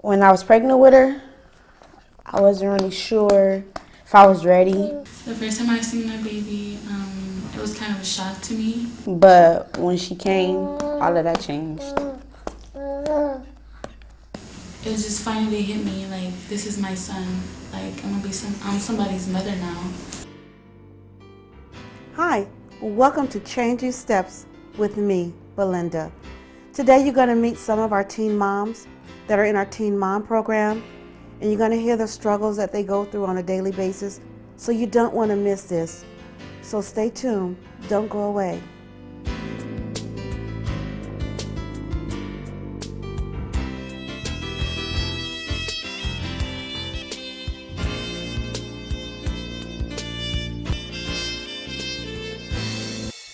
When I was pregnant with her, I wasn't really sure if I was ready. The first time I seen my baby, it was kind of a shock to me. But when she came, all of that changed. It was just finally hit me like this is my son. Like I'm somebody's mother now. Hi, welcome to Changing Steps with me, Belinda. Today you're going to meet some of our teen moms that are in our Teen Mom program, and you're going to hear the struggles that they go through on a daily basis, so you don't want to miss this. So stay tuned, don't go away.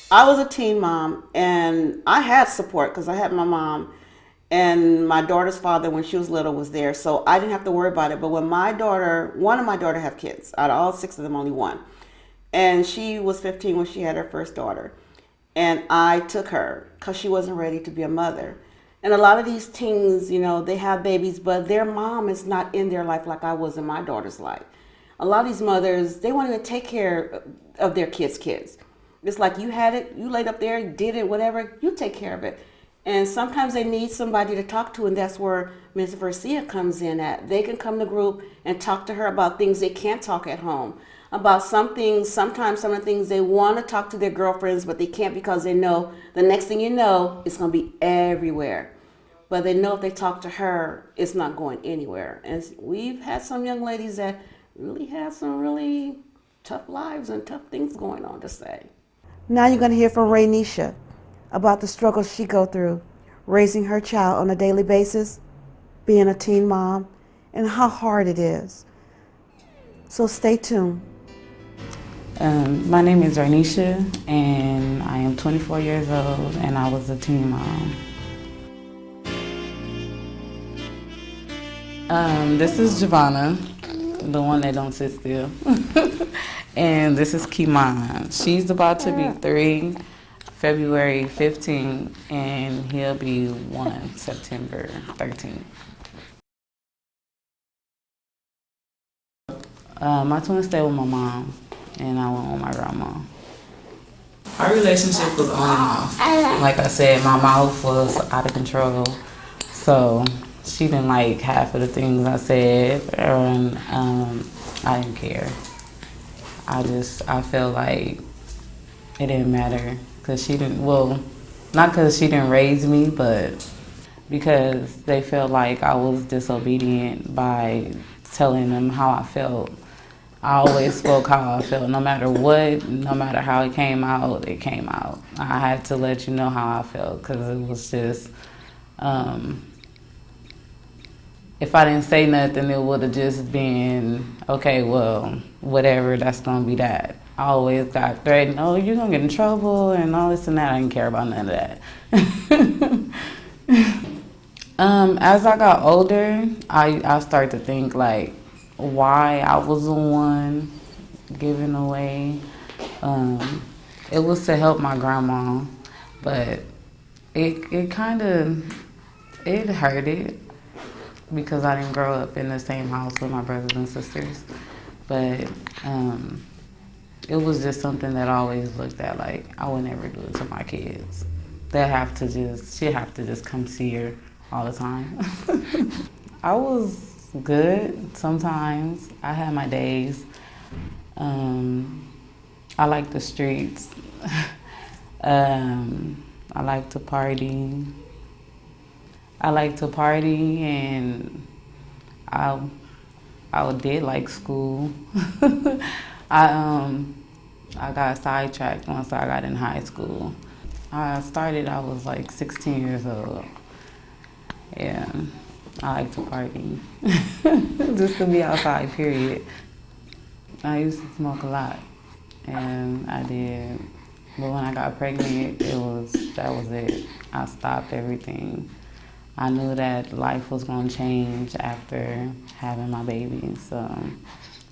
I was a teen mom, and I had support because I had my mom and my daughter's father when she was little was there, so I didn't have to worry about it. But when one of my daughter have kids, out of all 6 of them, only one, and she was 15 when she had her first daughter, and I took her because she wasn't ready to be a mother. And a lot of these teens, they have babies, but their mom is not in their life like I was in my daughter's life. A lot of these mothers, they want to take care of their kids. It's like you had it, you laid up there, did it, whatever, you take care of it. And sometimes they need somebody to talk to, and that's where Ms. Garcia comes in at. They can come to group and talk to her about things they can't talk at home, about some things, sometimes some of the things they want to talk to their girlfriends, but they can't because they know the next thing you know, it's going to be everywhere. But they know if they talk to her, it's not going anywhere. And we've had some young ladies that really had some really tough lives and tough things going on to say. Now you're going to hear from Raynisha about the struggles she go through raising her child on a daily basis, being a teen mom, and how hard it is. So stay tuned. My name is Raynisha, and I am 24 years old, and I was a teen mom. This is Giovanna, the one that don't sit still. And this is Kimon. She's about to be 3, February 15th, and he'll be 1, September 13th. My twins stay with my mom, and I went with my grandma. Our relationship was on and off. Like I said, my mouth was out of control, so she didn't like half of the things I said, and I didn't care. I felt like it didn't matter because she didn't, not because she didn't raise me, but because they felt like I was disobedient by telling them how I felt. I always spoke how I felt, no matter what, no matter how it came out, it came out. I had to let you know how I felt because it was just, if I didn't say nothing, it would have just been, okay, well, whatever, that's gonna be that. I always got threatened, oh, you're gonna get in trouble and all this and that. I didn't care about none of that. As I got older, I started to think like why I was the one giving away. It was to help my grandma, but it kind of, it hurted because I didn't grow up in the same house with my brothers and sisters. But it was just something that I always looked at like I would never do it to my kids. She'd have to just come see her all the time. I was good sometimes. I had my days. I like the streets. I like to party. And I did like school. I got sidetracked once I got in high school. I was like 16 years old. Yeah, I like to party. Just to be outside, period. I used to smoke a lot, and I did. But when I got pregnant, that was it. I stopped everything. I knew that life was going to change after having my baby, so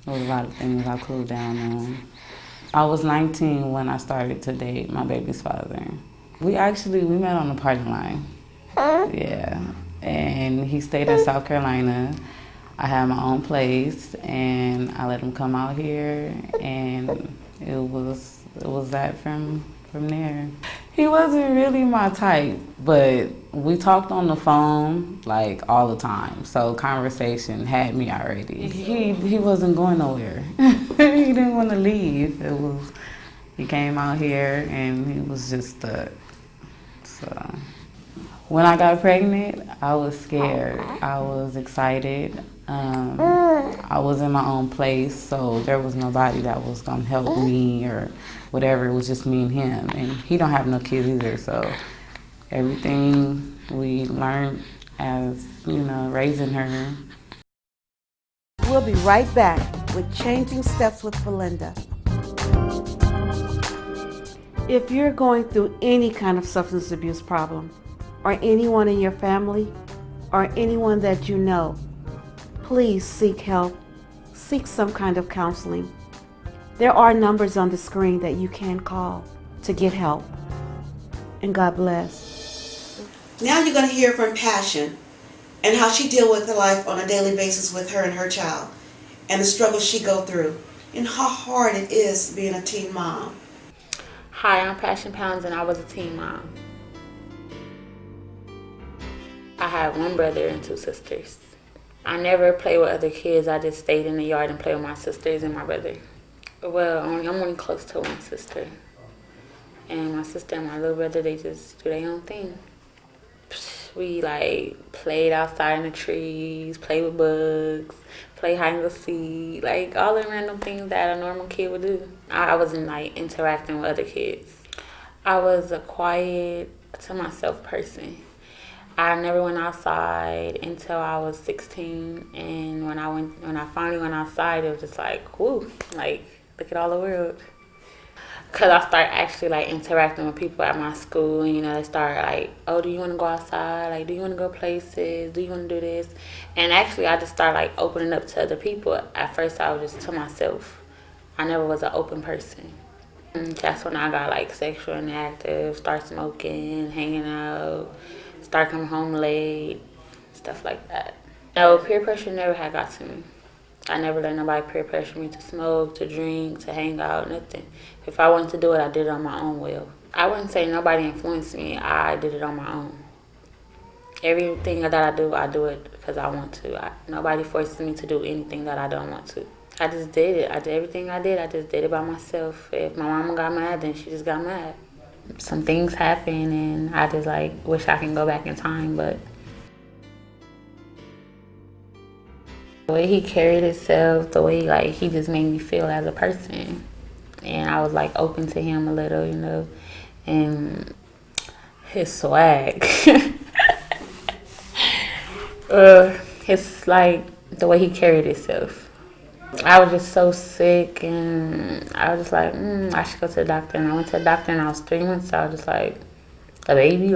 there was a lot of things I cooled down on. I was 19 when I started to date my baby's father. We met on the party line. Yeah. and he stayed in South Carolina. I had my own place, and I let him come out here, and it was that from there. He wasn't really my type, but we talked on the phone like all the time. So conversation had me already. He wasn't going nowhere. He didn't want to leave. He came out here and he was just stuck. So when I got pregnant, I was scared. I was excited. I was in my own place, so there was nobody that was gonna help me or whatever. It was just me and him, and he don't have no kids either. So everything we learned as raising her. We'll be right back with Changing Steps with Belinda. If you're going through any kind of substance abuse problem, or anyone in your family, or anyone that you know, please seek help. Seek some kind of counseling. There are numbers on the screen that you can call to get help. And God bless. Now you're going to hear from Passion and how she deals with her life on a daily basis with her and her child, and the struggles she go through, and how hard it is being a teen mom. Hi, I'm Passion Pounds, and I was a teen mom. I had one brother and two sisters. I never played with other kids. I just stayed in the yard and played with my sisters and my brother. Well, I'm only close to one sister. And my sister and my little brother, they just do their own thing. We played outside in the trees, played with bugs, play hide and go seek, all the random things that a normal kid would do. I wasn't interacting with other kids. I was a quiet, to myself person. I never went outside until I was 16, and when I finally went outside, it was just whoo, look at all the world. Cause I started actually interacting with people at my school, and they started oh, do you want to go outside? Do you want to go places? Do you want to do this? And actually, I just started opening up to other people. At first, I was just to myself. I never was an open person. And that's when I got sexual and active, start smoking, hanging out, start coming home late, stuff like that. No, peer pressure never had got to me. I never let nobody peer pressure me to smoke, to drink, to hang out, nothing. If I wanted to do it, I did it on my own will. I wouldn't say nobody influenced me. I did it on my own. Everything that I do it because I want to. Nobody forces me to do anything that I don't want to. I just did it. I just did it by myself. If my mama got mad, then she just got mad. Some things happen, and I just wish I can go back in time, but the way he carried himself, the way he just made me feel as a person. And I was open to him a little, and his swag. It's the way he carried himself. I was just so sick, and I was just I should go to the doctor. And I went to the doctor, and I was 3 months. So I was just a baby,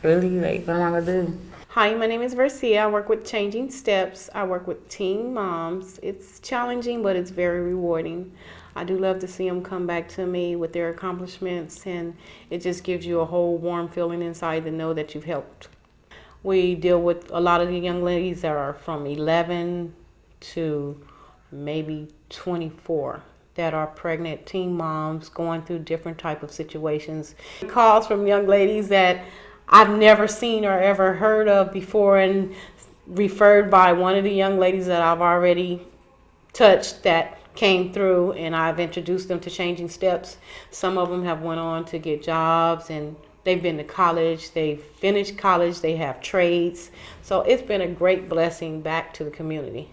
really, what am I gonna do? Hi, my name is Versia. I work with Changing Steps. I work with teen moms. It's challenging, but it's very rewarding. I do love to see them come back to me with their accomplishments, and it just gives you a whole warm feeling inside to know that you've helped. We deal with a lot of the young ladies that are from 11 to maybe 24 that are pregnant teen moms going through different type of situations. Calls from young ladies that I've never seen or ever heard of before, and referred by one of the young ladies that I've already touched that came through, and I've introduced them to Changing Steps. Some of them have went on to get jobs, and they've been to college, they've finished college, they have trades. So it's been a great blessing back to the community.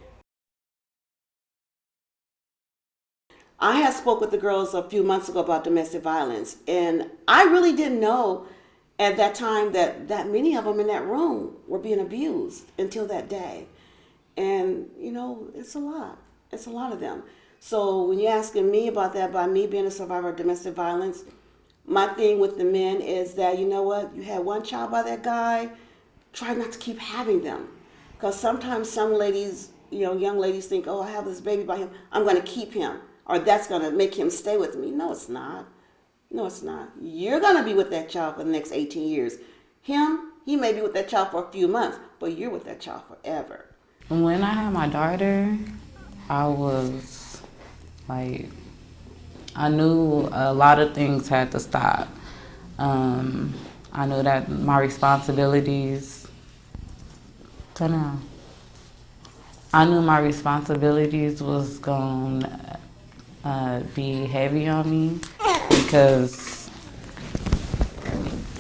I had spoke with the girls a few months ago about domestic violence, and I really didn't know at that time that many of them in that room were being abused until that day. And, it's a lot. It's a lot of them. So when you're asking me about that, by me being a survivor of domestic violence, my thing with the men is that, you know what, you had one child by that guy, try not to keep having them. Because sometimes some ladies, young ladies think, oh, I have this baby by him, I'm going to keep him, or that's going to make him stay with me. No, it's not. No, it's not. You're going to be with that child for the next 18 years. He may be with that child for a few months, but you're with that child forever. When I had my daughter, I was like, I knew a lot of things had to stop. I knew that my responsibilities, turn around. I knew my responsibilities was gonna be heavy on me because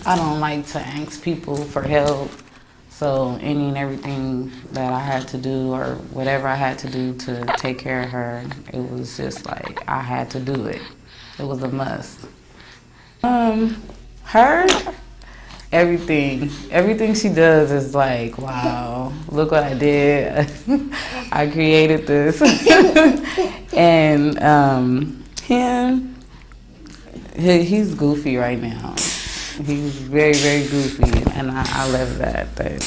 I don't like to ask people for help. So any and everything that I had to do or whatever I had to do to take care of her, it was just like I had to do it. It was a must. Her, everything she does is like, wow, look what I did. I created this. And him, he's goofy right now. He's very, very goofy, and I love that. But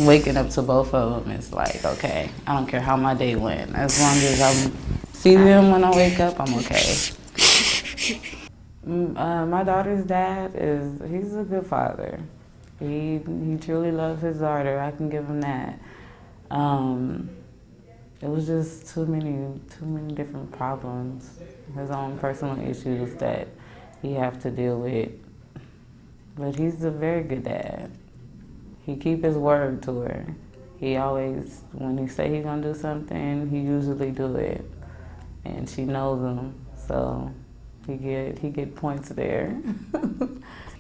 waking up to both of them is like, okay, I don't care how my day went. As long as I see them when I wake up, I'm okay. My daughter's dad he's a good father. He truly loves his daughter. I can give him that. It was just too many different problems, his own personal issues that he have to deal with. But he's a very good dad. He keep his word to her. He always, when he say he gonna do something, he usually do it, and she knows him, so he get points there.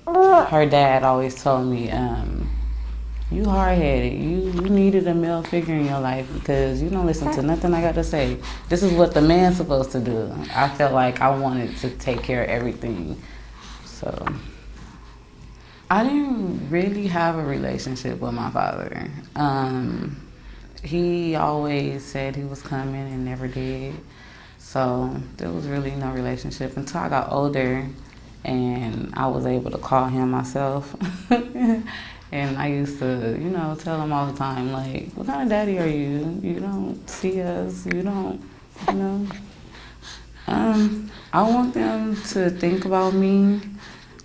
Her dad always told me, you hard-headed. You needed a male figure in your life because you don't listen to nothing I got to say. This is what the man's supposed to do. I felt like I wanted to take care of everything. So I didn't really have a relationship with my father. He always said he was coming and never did. So there was really no relationship until I got older and I was able to call him myself. And I used to, tell him all the time, like, what kind of daddy are you? You don't see us, you don't, you know. I want them to think about me,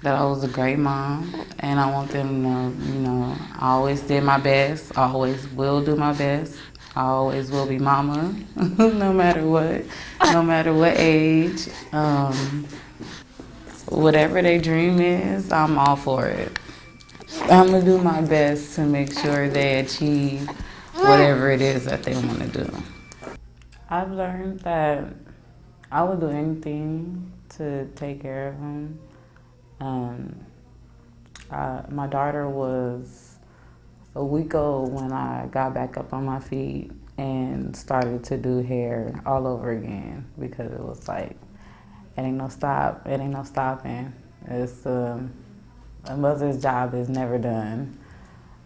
that I was a great mom, and I want them to, I always did my best, I always will do my best. I always will be mama, no matter what age. Whatever their dream is, I'm all for it. I'm gonna do my best to make sure they achieve whatever it is that they want to do. I've learned that I would do anything to take care of him. My daughter was a week old when I got back up on my feet and started to do hair all over again because it was like, it ain't no stopping. It's a mother's job is never done.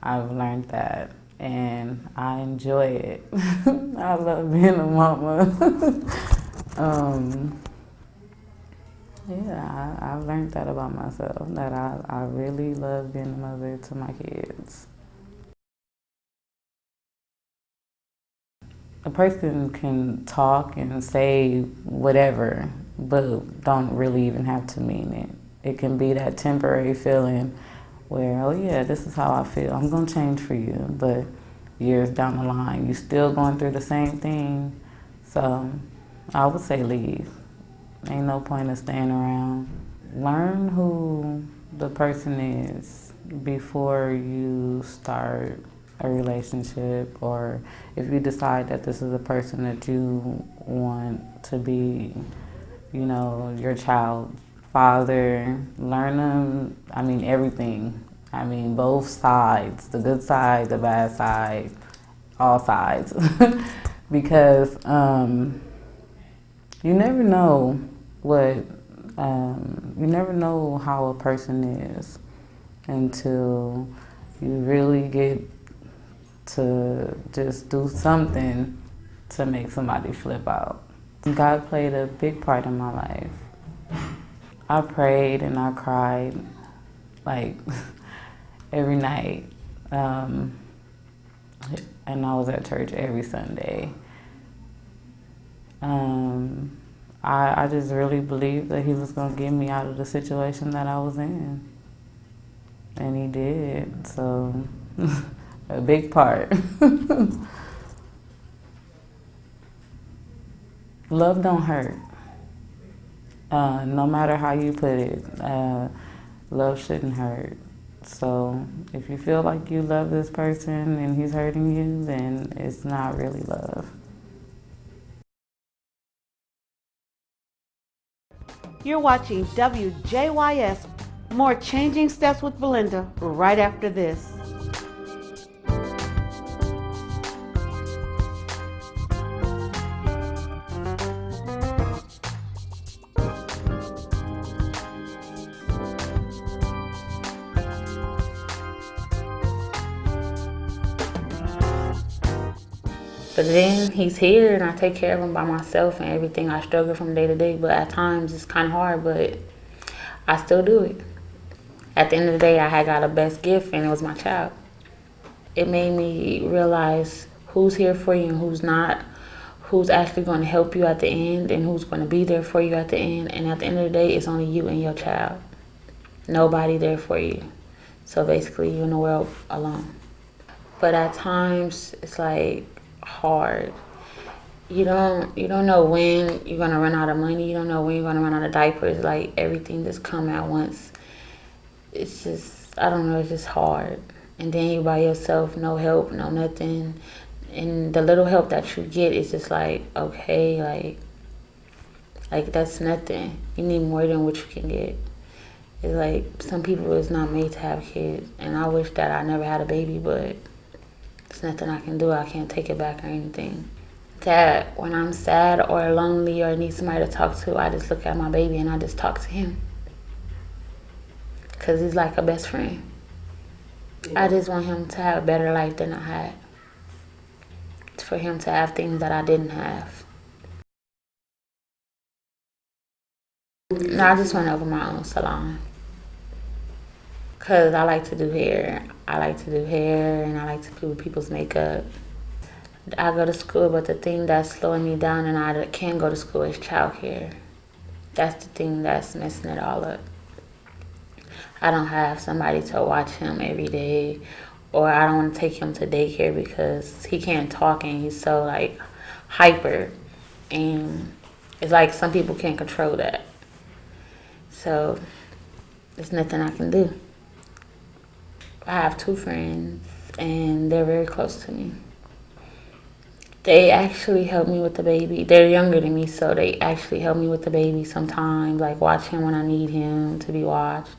I've learned that, and I enjoy it. I love being a mama. Yeah, I've learned that about myself, that I really love being a mother to my kids. A person can talk and say whatever, but don't really even have to mean it. It can be that temporary feeling where, oh yeah, this is how I feel. I'm gonna change for you, but years down the line, you're still going through the same thing. So I would say leave. Ain't no point in staying around. Learn who the person is before you start a relationship, or if you decide that this is a person that you want to be, your child's father, learn them, everything. Both sides, the good side, the bad side, all sides. Because you never know you never know how a person is until you really get to just do something to make somebody flip out. God played a big part in my life. I prayed and I cried like every night. And I was at church every Sunday. I just really believed that he was going to get me out of the situation that I was in. And he did. So a big part. Love don't hurt. No matter how you put it, love shouldn't hurt. So if you feel like you love this person and he's hurting you, then it's not really love. You're watching WJYS. More Changing Steps with Belinda right after this. But then he's here and I take care of him by myself and everything. I struggle from day to day, but at times it's kind of hard, but I still do it. At the end of the day, I had got a best gift and it was my child. It made me realize who's here for you and who's not, who's actually going to help you at the end and who's going to be there for you at the end. And at the end of the day, it's only you and your child. Nobody there for you. So basically, you're in the world alone. But at times, it's like hard. You don't know when you're gonna run out of money. You don't know when you're gonna run out of diapers. Like everything just come at once. It's just, I don't know, it's just hard. And then you by yourself, no help, no nothing. And the little help that you get is just like, okay, like that's nothing. You need more than what you can get. It's like some people is not made to have kids. And I wish that I never had a baby, but there's nothing I can do. I can't take it back or anything. That when I'm sad or lonely or need somebody to talk to, I just look at my baby and I just talk to him. Because he's like a best friend. Yeah. I just want him to have a better life than I had. For him to have things that I didn't have. No, I just went over my own salon. Because I like to do hair. I like to do hair and I like to do people's makeup. I go to school, but the thing that's slowing me down and I can't go to school is childcare. That's the thing that's messing it all up. I don't have somebody to watch him every day, or I don't want to take him to daycare because he can't talk and he's so like hyper, and it's like some people can't control that. So there's nothing I can do. I have 2 friends and they're very close to me. They actually help me with the baby. They're younger than me, so they actually help me with the baby sometimes, like watch him when I need him to be watched.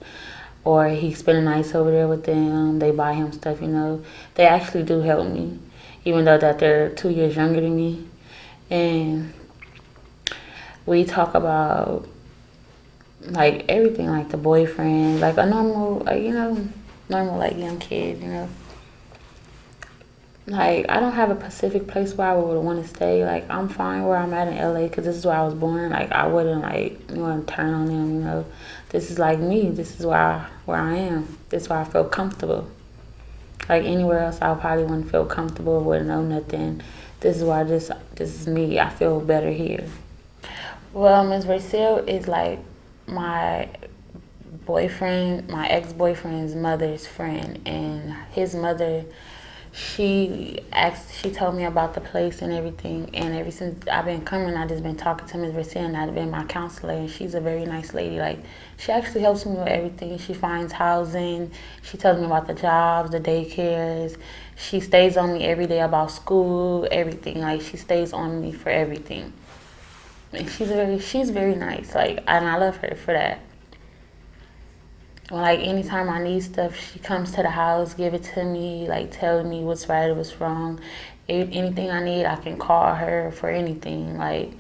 Or he spend a night over there with them. They buy him stuff, They actually do help me, even though that they're 2 years younger than me. And we talk about, like, everything, like the boyfriend, like a normal, normal, like, young kid, Like, I don't have a specific place where I would want to stay. Like, I'm fine where I'm at in LA because this is where I was born. Like, I wouldn't, turn on them, This is like me. This is where I am. This is where I feel comfortable. Like, anywhere else, I probably wouldn't feel comfortable, wouldn't know nothing. This is why this is me. I feel better here. Well, Ms. Brazil is like my boyfriend, my ex-boyfriend's mother's friend, and his mother, she told me about the place and everything, and ever since I've been coming, I just been talking to Ms. Brazil, and I've been my counselor, and she's a very nice lady. Like, she actually helps me with everything. She finds housing, she tells me about the jobs, the daycares, she stays on me every day about school, everything. Like, she stays on me for everything. And she's very nice, like, and I love her for that. Like, anytime I need stuff, she comes to the house, give it to me, like, tell me what's right or what's wrong. Anything I need, I can call her for anything. Like,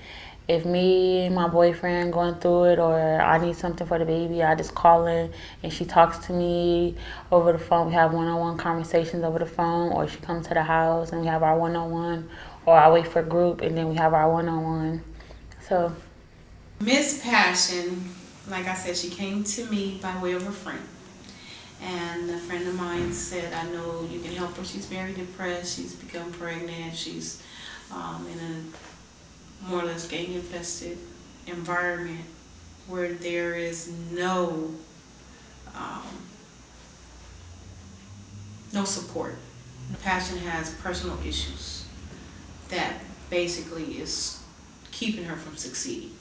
if me and my boyfriend going through it or I need something for the baby, I just call her and she talks to me over the phone. We have one-on-one conversations over the phone, or she comes to the house and we have our one-on-one, or I wait for a group and then we have our one-on-one. So, Miss Passion, like I said, she came to me by way of a friend. And a friend of mine said, I know you can help her. She's very depressed. She's become pregnant. She's in a more or less gang-infested environment where there is no support. Passion has personal issues that basically is keeping her from succeeding.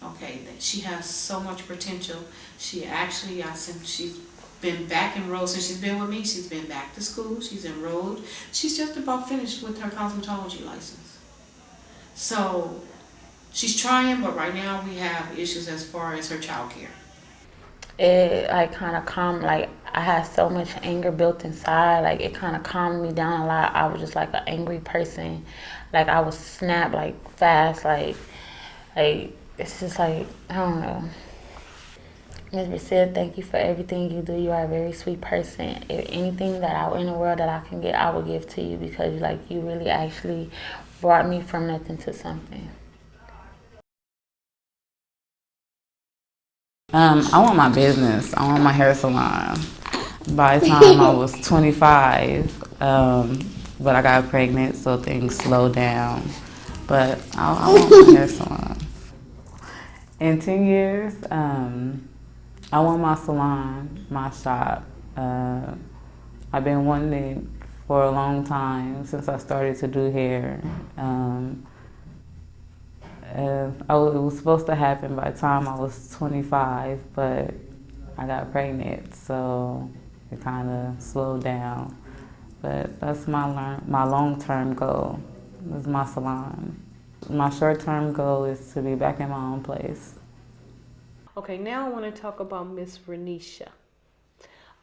Okay, that she has so much potential. She actually, she's been back enrolled since she's been with me. She's been back to school. She's enrolled. She's just about finished with her cosmetology license. So she's trying, but right now we have issues as far as her child care. It like kind of calmed, like I had so much anger built inside, like it kind of calmed me down a lot. I was just like an angry person, like I would snap like fast, like it's just like I don't know. Ms. Brissette, thank you for everything you do. You are a very sweet person. If anything that in the world that I can get, I will give to you because like you really actually brought me from nothing to something. I want my business. I want my hair salon. By the time I was 25, but I got pregnant, so things slowed down. But I want my hair salon. In 10 years, I want my salon, my shop. I've been wanting it for a long time since I started to do hair. It was supposed to happen by the time I was 25, but I got pregnant, so it kind of slowed down. But that's my long-term goal, is my salon. My short-term goal is to be back in my own place. Okay, now I want to talk about Miss Renisha.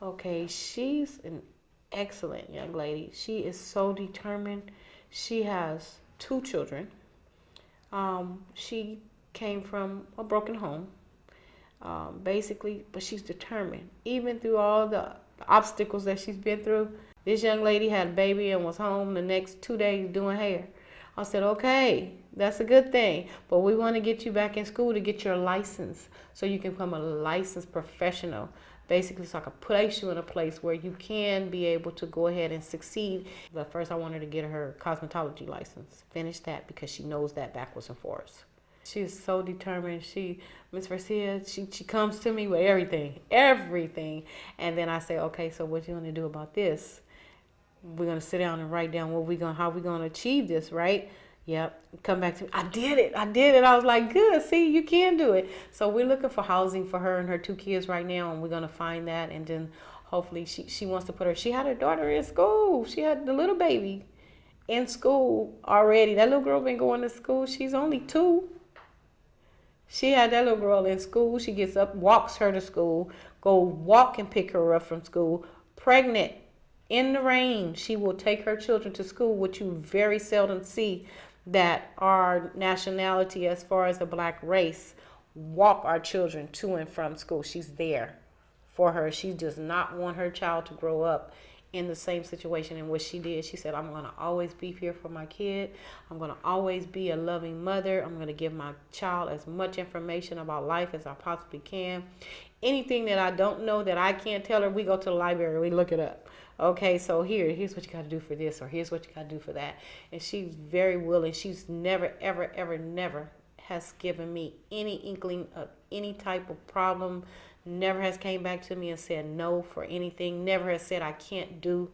Okay, she's an excellent young lady. She is so determined. She has 2 children. She came from a broken home, basically, but she's determined. Even through all the obstacles that she's been through, this young lady had a baby and was home the next 2 days doing hair. I said, okay, that's a good thing, but we want to get you back in school to get your license so you can become a licensed professional. Basically, so I can place you in a place where you can be able to go ahead and succeed. But first, I wanted to get her cosmetology license. Finish that because she knows that backwards and forwards. She is so determined. Miss Garcia, she comes to me with everything. And then I say, okay, so what you want to do about this? We're gonna sit down and write down how we gonna achieve this, right? Yep. Come back to me. I did it. I was like, good. See, you can do it. So we're looking for housing for her and her 2 kids right now, and we're gonna find that, and then hopefully she wants to put her. She had her daughter in school. She had the little baby in school already. That little girl been going to school. She's only 2. She had that little girl in school. She gets up, walks her to school, go walk and pick her up from school, pregnant. In the rain, she will take her children to school, which you very seldom see that our nationality, as far as the black race, walk our children to and from school. She's there for her. She does not want her child to grow up in the same situation in which she did. She said, I'm going to always be here for my kid. I'm going to always be a loving mother. I'm going to give my child as much information about life as I possibly can. Anything that I don't know that I can't tell her, we go to the library, we look it up. Okay, so here's what you got to do for this, or here's what you got to do for that. And she's very willing. She's never, ever, ever, never has given me any inkling of any type of problem. Never has came back to me and said no for anything. Never has said I can't do.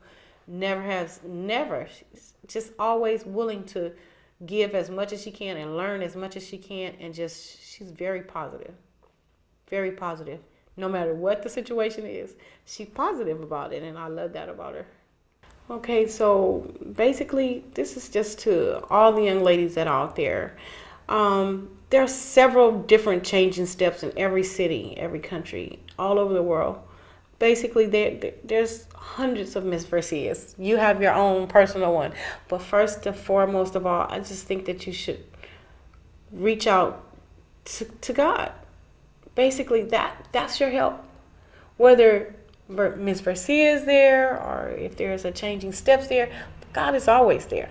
Never. She's just always willing to give as much as she can and learn as much as she can. And she's very positive. Very positive. No matter what the situation is, she's positive about it, and I love that about her. Okay, so basically, this is just to all the young ladies that are out there. There are several different changing steps in every city, every country, all over the world. Basically, there's hundreds of Miss Versias. You have your own personal one. But first and foremost of all, I just think that you should reach out to God. Basically, that's your help. Whether Miss Garcia is there or if there's a changing steps there, God is always there.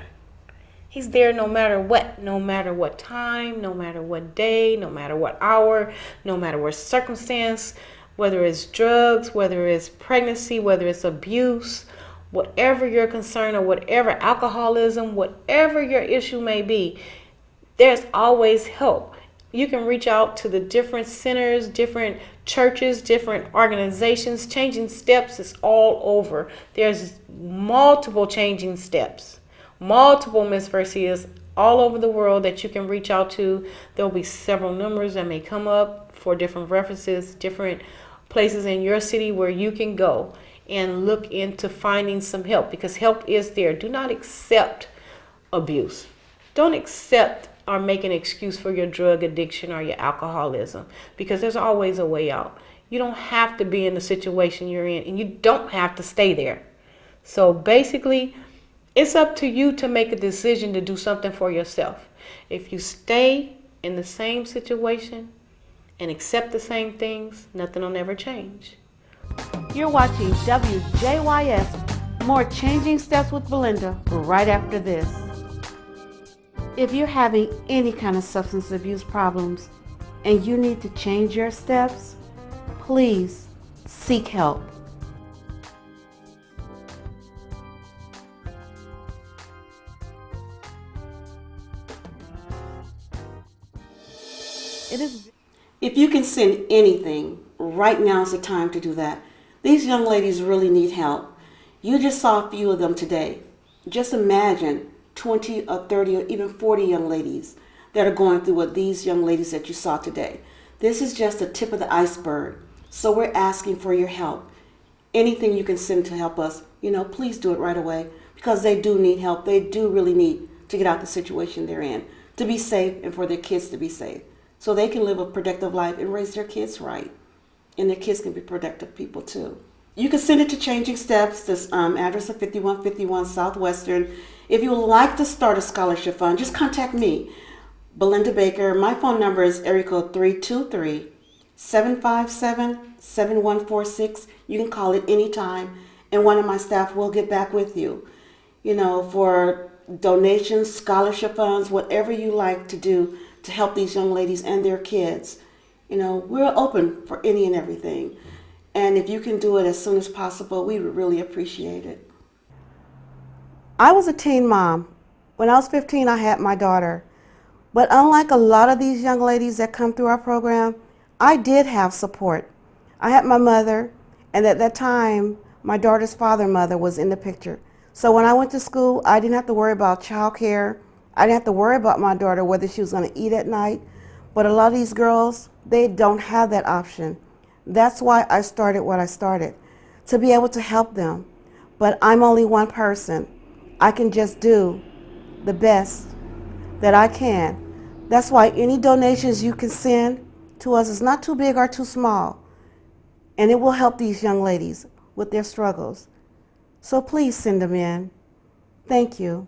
He's there no matter what time, no matter what day, no matter what hour, no matter what circumstance, whether it's drugs, whether it's pregnancy, whether it's abuse, whatever your concern or whatever alcoholism, whatever your issue may be, there's always help. You can reach out to the different centers, different churches, different organizations. Changing Steps is all over. There's multiple Changing Steps, multiple Miss Versias all over the world that you can reach out to. There'll be several numbers that may come up for different references, different places in your city where you can go and look into finding some help, because help is there. Do not accept abuse. Don't accept or make an excuse for your drug addiction or your alcoholism, because there's always a way out. You don't have to be in the situation you're in, and you don't have to stay there. So basically, it's up to you to make a decision to do something for yourself. If you stay in the same situation and accept the same things, nothing will ever change. You're watching WJYS, more Changing Steps with Belinda, right after this. If you're having any kind of substance abuse problems and you need to change your steps, please seek help. If you can send anything, right now is the time to do that. These young ladies really need help. You just saw a few of them today. Just imagine 20 or 30 or even 40 young ladies that are going through what these young ladies that you saw today. This is just the tip of the iceberg. So we're asking for your help. Anything you can send to help us, please do it right away, because they do need help. They do really need to get out the situation they're in, to be safe and for their kids to be safe, so they can live a productive life and raise their kids right. And their kids can be productive people too. You can send it to Changing Steps, this address of 5151 Southwestern. If you would like to start a scholarship fund, just contact me, Belinda Baker. My phone number is area code 323-757-7146. You can call it anytime, and one of my staff will get back with you. For donations, scholarship funds, whatever you like to do to help these young ladies and their kids. We're open for any and everything. And if you can do it as soon as possible, we would really appreciate it. I was a teen mom. When I was 15, I had my daughter. But unlike a lot of these young ladies that come through our program, I did have support. I had my mother, and at that time, my daughter's father and mother was in the picture. So when I went to school, I didn't have to worry about childcare. I didn't have to worry about my daughter, whether she was going to eat at night. But a lot of these girls, they don't have that option. That's why I started what I started, to be able to help them. But I'm only one person. I can just do the best that I can. That's why any donations you can send to us is not too big or too small. And it will help these young ladies with their struggles. So please send them in. Thank you.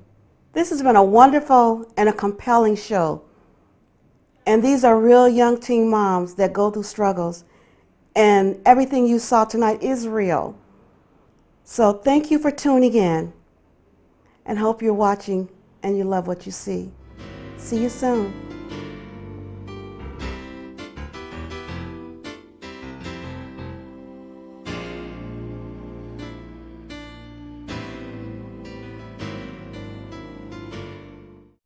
This has been a wonderful and a compelling show. And these are real young teen moms that go through struggles. And everything you saw tonight is real. So thank you for tuning in. And hope you're watching and you love what you see. See you soon.